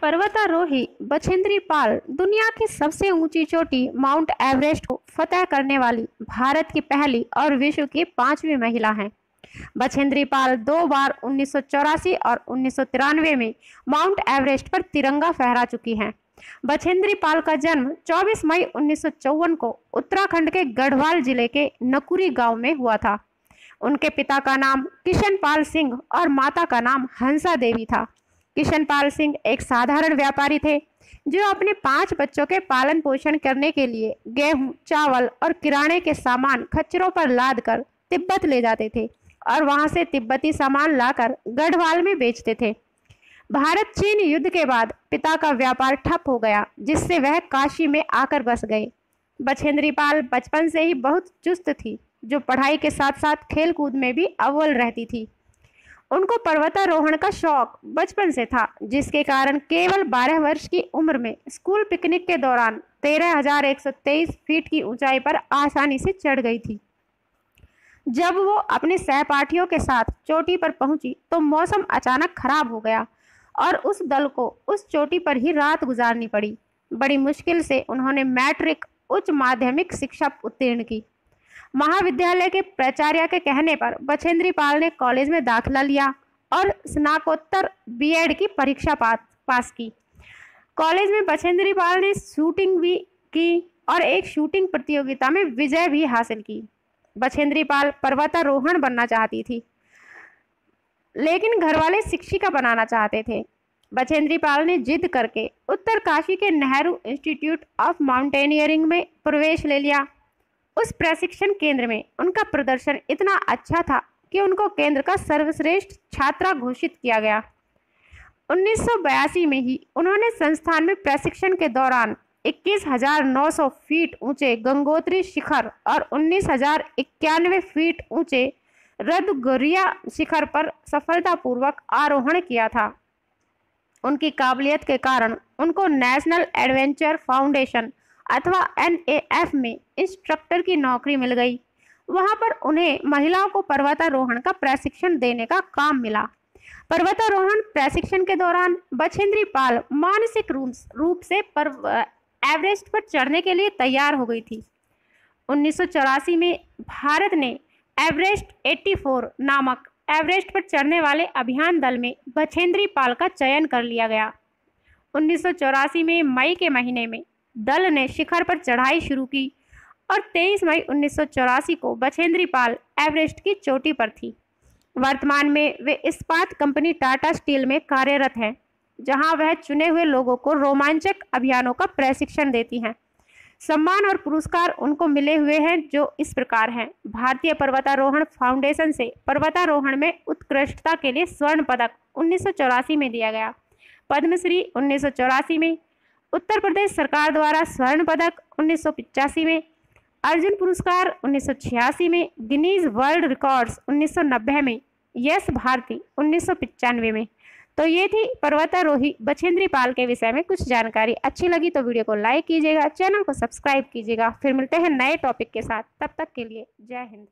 पर्वतारोही बछेंद्री पाल दुनिया की सबसे ऊंची चोटी माउंट एवरेस्ट को फतह करने वाली भारत की पहली और विश्व की 5वीं महिला हैं। बछेंद्री पाल 2 बार 1984 और 1993 में माउंट एवरेस्ट पर तिरंगा फहरा चुकी हैं। बछेंद्री पाल का जन्म 24 मई 1954 को उत्तराखंड के गढ़वाल जिले के नकुरी गांव में हुआ था। उनके पिता का नाम किशन पाल सिंह और माता का नाम हंसा देवी था। किशन पाल सिंह एक साधारण व्यापारी थे जो अपने 5 बच्चों के पालन पोषण करने के लिए गेहूं, चावल और किराने के सामान खच्चरों पर लाद कर तिब्बत ले जाते थे और वहां से तिब्बती सामान लाकर गढ़वाल में बेचते थे। भारत चीन युद्ध के बाद पिता का व्यापार ठप हो गया, जिससे वह काशी में आकर बस गए। बछेंद्री पाल बचपन से ही बहुत चुस्त थी, जो पढ़ाई के साथ साथ खेल कूद में भी अव्वल रहती थी। उनको पर्वतारोहण का शौक बचपन से था, जिसके कारण केवल 12 वर्ष की उम्र में स्कूल पिकनिक के दौरान 13,123 फीट की ऊंचाई पर आसानी से चढ़ गई थी। जब वो अपने सहपाठियों के साथ चोटी पर पहुंची तो मौसम अचानक खराब हो गया और उस दल को उस चोटी पर ही रात गुजारनी पड़ी। बड़ी मुश्किल से उन्होंने मैट्रिक उच्च माध्यमिक शिक्षा उत्तीर्ण की। महाविद्यालय के प्राचार्य के कहने पर बछेंद्री पाल ने कॉलेज में दाखिला लिया और स्नातकोत्तर बीएड की परीक्षा पास की। कॉलेज में बछेंद्री पाल ने शूटिंग भी की और एक शूटिंग प्रतियोगिता में विजय भी हासिल की। बछेंद्री पाल पर्वतारोहण बनना चाहती थी, लेकिन घरवाले शिक्षिका बनाना चाहते थे। बछेंद्री पाल ने जिद करके उत्तरकाशी के नेहरू इंस्टीट्यूट ऑफ माउंटेनियरिंग में प्रवेश ले लिया। उस प्रशिक्षण केंद्र में उनका प्रदर्शन इतना अच्छा था कि उनको केंद्र का सर्वश्रेष्ठ छात्रा घोषित किया गया। 1982 में ही उन्होंने संस्थान में प्रशिक्षण के दौरान 21,900 फीट ऊंचे गंगोत्री शिखर और 19,091 फीट ऊंचे रद्दगोरिया शिखर पर सफलतापूर्वक आरोहण किया था। उनकी काबिलियत के कारण उनको नेशनल एडवेंचर फाउंडेशन अथवा NAF में इंस्ट्रक्टर की नौकरी मिल गई। वहां पर उन्हें महिलाओं को पर्वतारोहण का प्रशिक्षण देने का काम मिला। पर्वतारोहण प्रशिक्षण के दौरान बछेंद्री पाल मानसिक रूप से एवरेस्ट पर चढ़ने के लिए तैयार हो गई थी। 1984 में भारत ने एवरेस्ट 84 नामक एवरेस्ट पर चढ़ने वाले अभियान दल में बछेंद्री पाल का चयन कर लिया गया। 1984 में मई के महीने में दल ने शिखर पर चढ़ाई शुरू की और 23 मई 1984 को बछेंद्री पाल एवरेस्ट की चोटी पर थी। वर्तमान में वे इस्पात कंपनी टाटा स्टील में कार्यरत हैं, जहां वह चुने हुए लोगों को रोमांचक अभियानों का प्रशिक्षण देती हैं। सम्मान और पुरस्कार उनको मिले हुए हैं, जो इस प्रकार हैं। भारतीय पर्वतारोहण फाउंडेशन से पर्वतारोहण में उत्कृष्टता के लिए स्वर्ण पदक 1984 में दिया गया। पद्मश्री 1984 में, उत्तर प्रदेश सरकार द्वारा स्वर्ण पदक 1985 में, अर्जुन पुरस्कार 1986 में, गिनीज वर्ल्ड रिकॉर्ड्स 1990 में, यश भारती 1995 में। तो ये थी पर्वतारोही बछेंद्री पाल के विषय में कुछ जानकारी। अच्छी लगी तो वीडियो को लाइक कीजिएगा, चैनल को सब्सक्राइब कीजिएगा। फिर मिलते हैं नए टॉपिक के साथ, तब तक के लिए जय हिंद।